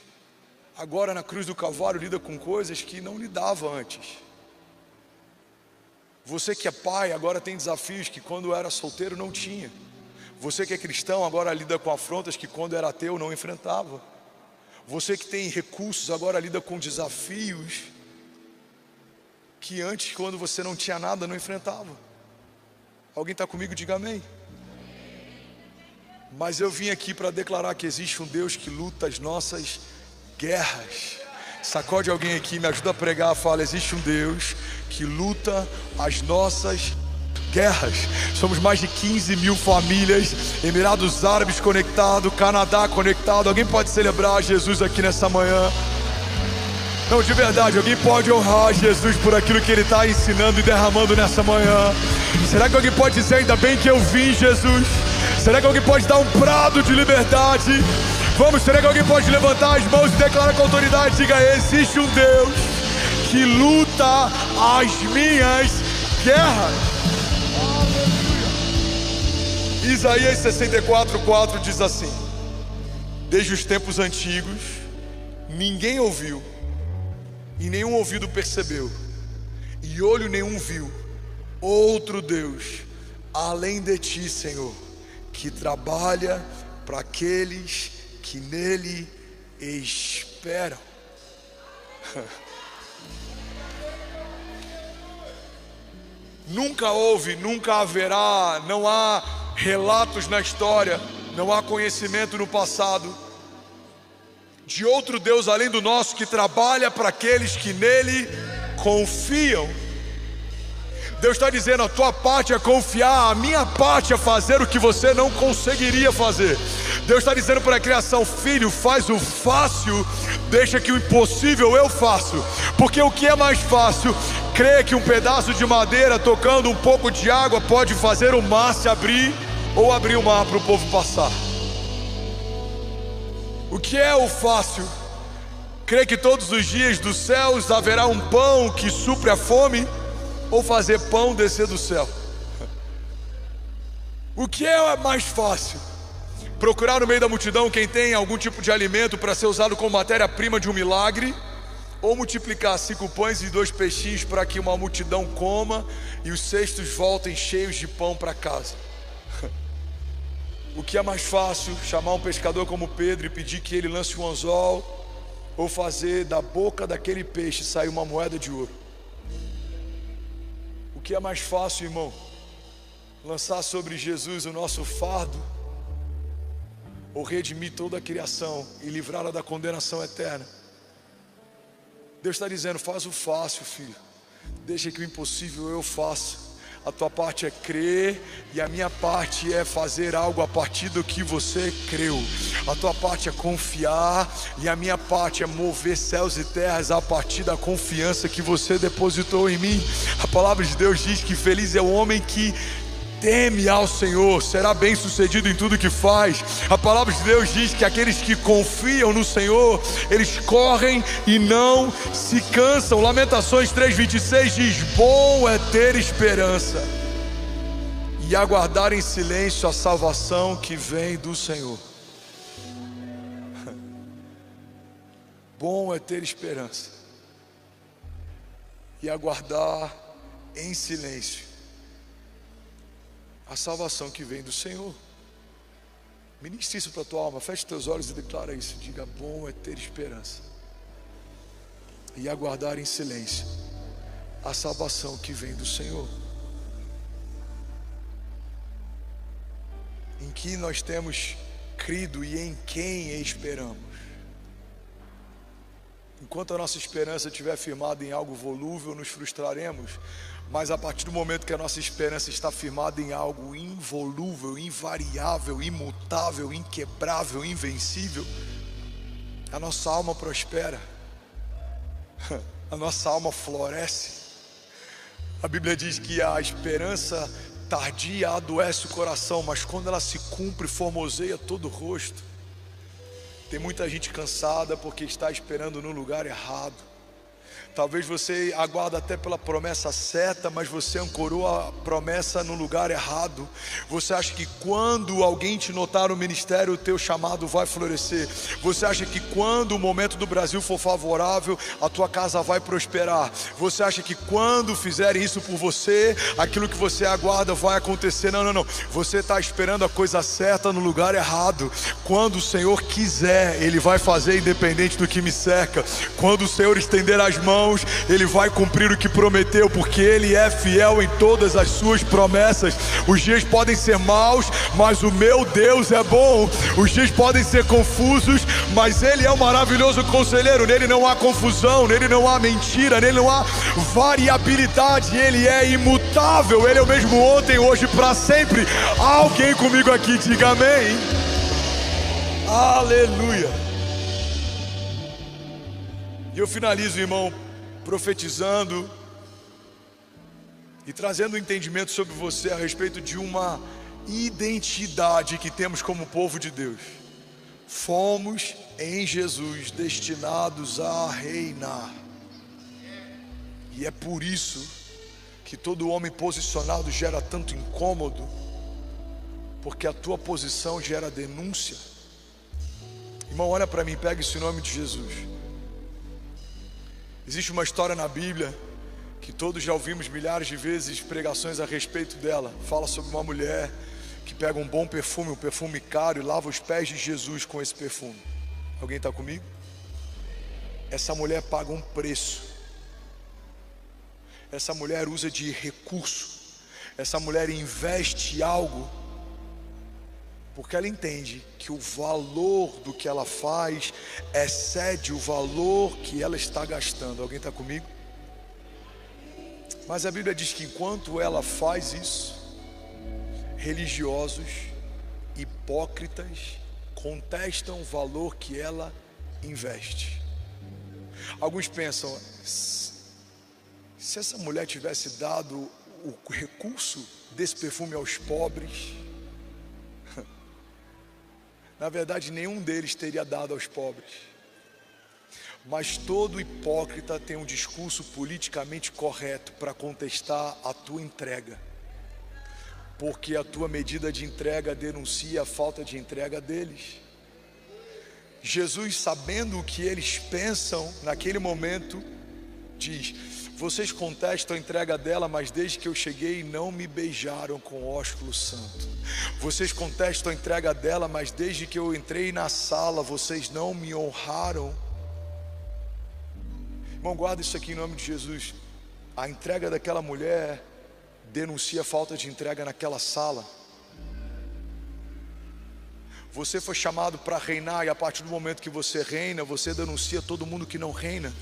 agora na cruz do Calvário, lida com coisas que não lidava antes. Você que é pai agora tem desafios que quando era solteiro não tinha. Você que é cristão agora lida com afrontas que quando era ateu não enfrentava. Você que tem recursos agora lida com desafios que antes, quando você não tinha nada, não enfrentava. Alguém está comigo? Diga amém. Mas eu vim aqui para declarar que existe um Deus que luta as nossas guerras. Sacode alguém aqui, me ajuda a pregar. Fala: existe um Deus que luta as nossas guerras. Somos mais de 15 mil famílias, Emirados Árabes conectado, Canadá conectado. Alguém pode celebrar Jesus aqui nessa manhã? Não, de verdade, alguém pode honrar Jesus por aquilo que Ele está ensinando e derramando nessa manhã? Será que alguém pode dizer: ainda bem que eu vim, Jesus? Será que alguém pode dar um brado de liberdade? Vamos, será que alguém pode levantar as mãos e declarar com autoridade? Diga: existe um Deus que luta as minhas guerras. Isaías 64:4 diz assim: desde os tempos antigos ninguém ouviu, e nenhum ouvido percebeu, e olho nenhum viu outro Deus além de ti, Senhor, que trabalha para aqueles que nele esperam. Nunca houve, nunca haverá, não há relatos na história, não há conhecimento no passado de outro Deus além do nosso que trabalha para aqueles que nele confiam. Deus está dizendo: a tua parte é confiar, a minha parte é fazer o que você não conseguiria fazer. Deus está dizendo para a criação: filho, faz o fácil, deixa que o impossível eu faço. Porque o que é mais fácil? Crer que um pedaço de madeira tocando um pouco de água pode fazer o mar se abrir, ou abrir o mar para o povo passar. O que é o fácil? Crer que todos os dias dos céus haverá um pão que supre a fome, ou fazer pão descer do céu? O que é mais fácil? Procurar no meio da multidão quem tem algum tipo de alimento para ser usado como matéria-prima de um milagre, ou multiplicar 5 pães e 2 peixinhos para que uma multidão coma e os cestos voltem cheios de pão para casa? O que é mais fácil? Chamar um pescador como Pedro e pedir que ele lance um anzol, ou fazer da boca daquele peixe sair uma moeda de ouro? O que é mais fácil, irmão? Lançar sobre Jesus o nosso fardo, ou redimir toda a criação e livrá-la da condenação eterna. Deus está dizendo: faz o fácil, filho. Deixa que o impossível eu faça. A tua parte é crer e a minha parte é fazer algo a partir do que você creu. A tua parte é confiar e a minha parte é mover céus e terras a partir da confiança que você depositou em mim. A palavra de Deus diz que feliz é o homem que teme ao Senhor, será bem sucedido em tudo que faz. A palavra de Deus diz que aqueles que confiam no Senhor, eles correm e não se cansam. Lamentações 3:26 diz: bom é ter esperança e aguardar em silêncio a salvação que vem do Senhor. Bom é ter esperança e aguardar em silêncio a salvação que vem do Senhor. Ministre isso para a tua alma. Feche teus olhos e declara isso. Diga: bom é ter esperança e aguardar em silêncio a salvação que vem do Senhor. Em que nós temos crido e em quem esperamos. Enquanto a nossa esperança estiver firmada em algo volúvel, nos frustraremos. Mas a partir do momento que a nossa esperança está firmada em algo involúvel, invariável, imutável, inquebrável, invencível, a nossa alma prospera, a nossa alma floresce. A Bíblia diz que a esperança tardia adoece o coração, mas quando ela se cumpre, formoseia todo o rosto. Tem muita gente cansada porque está esperando no lugar errado. Talvez você aguarda até pela promessa certa, mas você ancorou a promessa no lugar errado. Você acha que quando alguém te notar no ministério, o teu chamado vai florescer. Você acha que quando o momento do Brasil for favorável, a tua casa vai prosperar. Você acha que quando fizerem isso por você, aquilo que você aguarda vai acontecer. Não, não, não. Você está esperando a coisa certa no lugar errado. Quando o Senhor quiser, Ele vai fazer independente do que me cerca. Quando o Senhor estender as mãos, Ele vai cumprir o que prometeu, porque Ele é fiel em todas as suas promessas. Os dias podem ser maus, mas o meu Deus é bom. Os dias podem ser confusos, mas Ele é um maravilhoso conselheiro. Nele não há confusão, nele não há mentira, nele não há variabilidade. Ele é imutável, Ele é o mesmo ontem, hoje, para sempre. Alguém comigo aqui, diga amém. Aleluia. E eu finalizo, irmão, profetizando e trazendo um entendimento sobre você a respeito de uma identidade que temos como povo de Deus. Fomos em Jesus destinados a reinar. E é por isso que todo homem posicionado gera tanto incômodo, porque a tua posição gera denúncia. Irmão, olha para mim, pega isso em nome de Jesus. Existe uma história na Bíblia que todos já ouvimos milhares de vezes pregações a respeito dela. Fala sobre uma mulher que pega um bom perfume, um perfume caro, e lava os pés de Jesus com esse perfume. Alguém está comigo? Essa mulher paga um preço. Essa mulher usa de recurso. Essa mulher investe algo, porque ela entende que o valor do que ela faz excede o valor que ela está gastando. Alguém está comigo? Mas a Bíblia diz que enquanto ela faz isso, religiosos, hipócritas, contestam o valor que ela investe. Alguns pensam: se essa mulher tivesse dado o recurso desse perfume aos pobres, na verdade nenhum deles teria dado aos pobres. Mas todo hipócrita tem um discurso politicamente correto para contestar a tua entrega, porque a tua medida de entrega denuncia a falta de entrega deles. Jesus, sabendo o que eles pensam naquele momento, diz: vocês contestam a entrega dela, mas desde que eu cheguei não me beijaram com ósculo santo. Vocês contestam a entrega dela, mas desde que eu entrei na sala vocês não me honraram. Irmão, guarda isso aqui em nome de Jesus. A entrega daquela mulher denuncia a falta de entrega naquela sala. Você foi chamado para reinar, e a partir do momento que você reina, você denuncia todo mundo que não reina.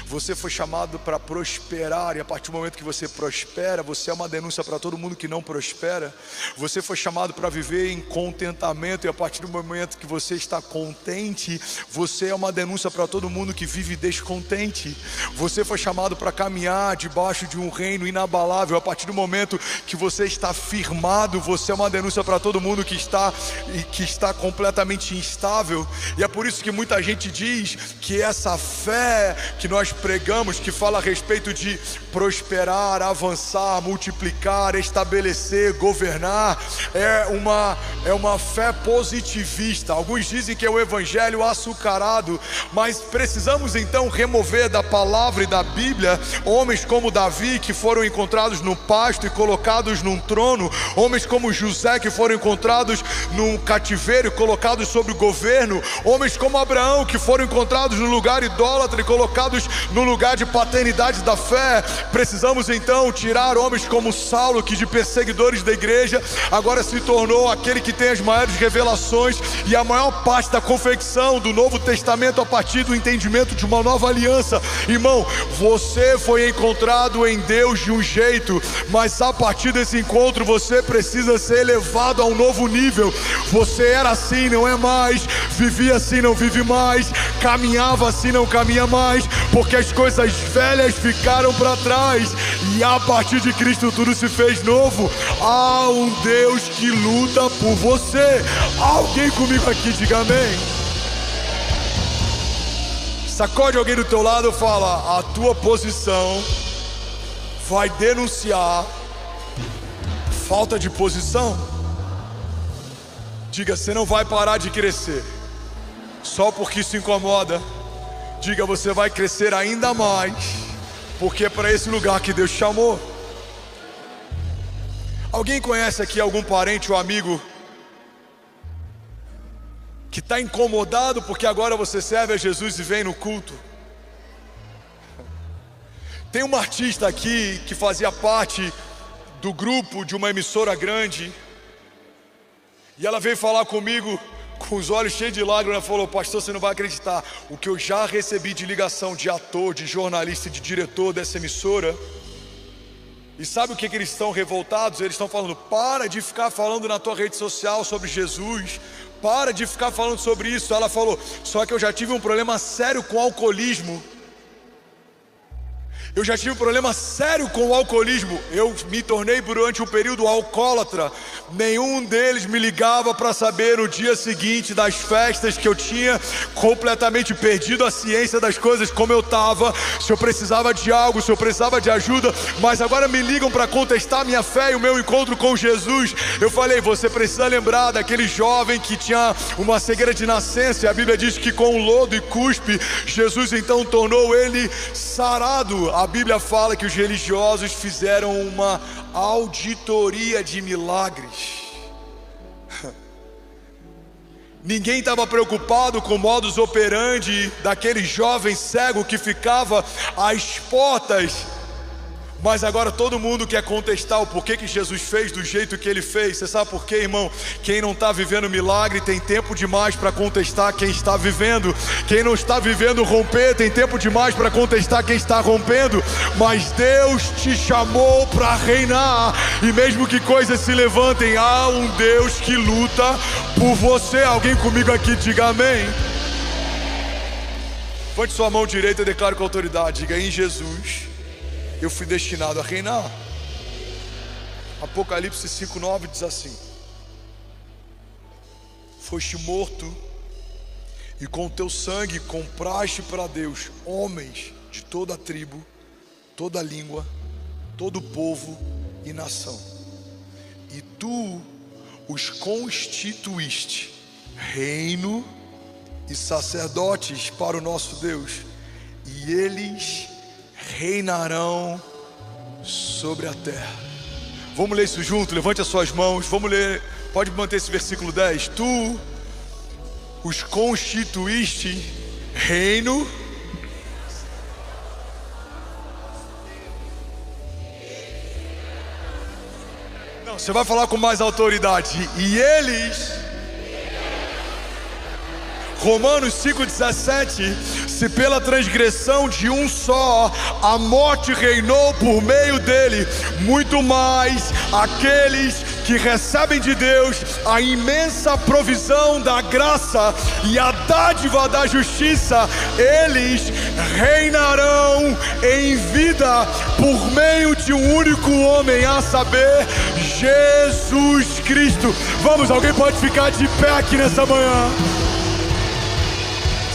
Você foi chamado para prosperar, e a partir do momento que você prospera, você é uma denúncia para todo mundo que não prospera. Você foi chamado para viver em contentamento, e a partir do momento que você está contente, você é uma denúncia para todo mundo que vive descontente. Você foi chamado para caminhar debaixo de um reino inabalável, a partir do momento que você está firmado, você é uma denúncia para todo mundo que está completamente instável. E é por isso que muita gente diz que essa fé que nós pregamos, que fala a respeito de prosperar, avançar, multiplicar, estabelecer, governar, é uma fé positivista. Alguns dizem que é o evangelho açucarado, mas precisamos então remover da palavra e da Bíblia homens como Davi, que foram encontrados no pasto e colocados num trono, homens como José, que foram encontrados num cativeiro e colocados sobre o governo, homens como Abraão, que foram encontrados no lugar idólatra e colocados no lugar de paternidade da fé. Precisamos então tirar homens como Saulo, que de perseguidores da igreja agora se tornou aquele que tem as maiores revelações e a maior parte da confecção do Novo Testamento a partir do entendimento de uma nova aliança. Irmão, você foi encontrado em Deus de um jeito, mas a partir desse encontro você precisa ser elevado a um novo nível. Você era assim, não é mais; vivia assim, não vive mais; caminhava assim, não caminha mais, porque as coisas velhas ficaram para trás e a partir de Cristo tudo se fez novo. Há um Deus que luta por você. Alguém comigo aqui, diga amém. Sacode alguém do teu lado e fala: a tua posição vai denunciar falta de posição. Diga: você não vai parar de crescer só porque isso incomoda. Diga: você vai crescer ainda mais, porque é para esse lugar que Deus chamou. Alguém conhece aqui algum parente ou amigo que está incomodado porque agora você serve a Jesus e vem no culto? Tem uma artista aqui que fazia parte do grupo de uma emissora grande, e ela veio falar comigo com os olhos cheios de lágrimas. Ela falou: pastor, você não vai acreditar o que eu já recebi de ligação de ator, de jornalista e de diretor dessa emissora. E sabe o que eles estão revoltados? Eles estão falando: para de ficar falando na tua rede social sobre Jesus, para de ficar falando sobre isso. Ela falou: só que eu já tive um problema sério com o alcoolismo. Eu já tive um problema sério com o alcoolismo. Eu me tornei durante um período alcoólatra. Nenhum deles me ligava para saber no dia seguinte das festas que eu tinha completamente perdido a ciência das coisas, como eu estava, se eu precisava de algo, se eu precisava de ajuda. Mas agora me ligam para contestar minha fé e o meu encontro com Jesus. Eu falei: você precisa lembrar daquele jovem que tinha uma cegueira de nascença, e a Bíblia diz que com lodo e cuspe Jesus então tornou ele sarado. A Bíblia fala que os religiosos fizeram uma auditoria de milagres. Ninguém estava preocupado com o modus operandi daquele jovem cego que ficava às portas. Mas agora todo mundo quer contestar o porquê que Jesus fez do jeito que Ele fez. Você sabe por quê, irmão? Quem não está vivendo milagre tem tempo demais para contestar quem está vivendo. Quem não está vivendo romper tem tempo demais para contestar quem está rompendo. Mas Deus te chamou para reinar, e mesmo que coisas se levantem, há um Deus que luta por você. Alguém comigo aqui, diga amém. Levante sua mão direita e declare com autoridade: diga: em Jesus eu fui destinado a reinar. Apocalipse 5:9 diz assim: foste morto, e com teu sangue compraste para Deus homens de toda a tribo, toda a língua, todo povo e nação, e tu os constituíste reino e sacerdotes para o nosso Deus, e eles reinarão sobre a terra. Vamos ler isso junto? Levante as suas mãos, vamos ler. Pode manter esse versículo 10. Tu os constituíste reino . Não, você vai falar com mais autoridade. E eles Romanos 5,17: se pela transgressão de um só a morte reinou por meio dele, muito mais aqueles que recebem de Deus a imensa provisão da graça e a dádiva da justiça, eles reinarão em vida por meio de um único homem, a saber, Jesus Cristo. Vamos, alguém pode ficar de pé aqui nessa manhã?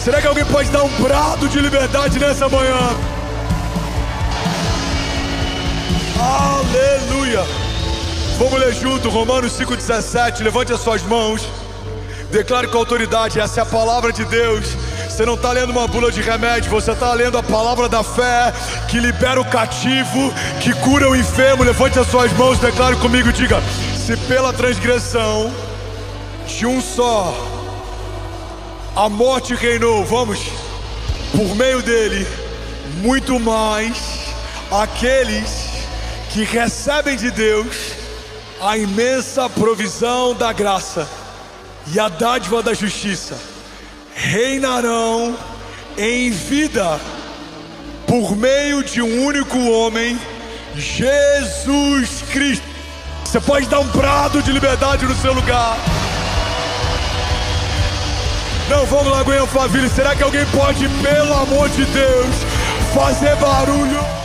Será que alguém pode dar um brado de liberdade nessa manhã? Aleluia! Vamos ler junto, Romanos 5,17. Levante as suas mãos. Declare com autoridade: essa é a palavra de Deus. Você não está lendo uma bula de remédio, você está lendo a palavra da fé, que libera o cativo, que cura o enfermo. Levante as suas mãos, declare comigo, diga: se pela transgressão de um só a morte reinou, vamos, por meio dele, muito mais aqueles que recebem de Deus a imensa provisão da graça e a dádiva da justiça, reinarão em vida por meio de um único homem, Jesus Cristo. Você pode dar um brado de liberdade no seu lugar. Não, vamos lá, Goiânia Faville. Será que alguém pode, pelo amor de Deus, fazer barulho?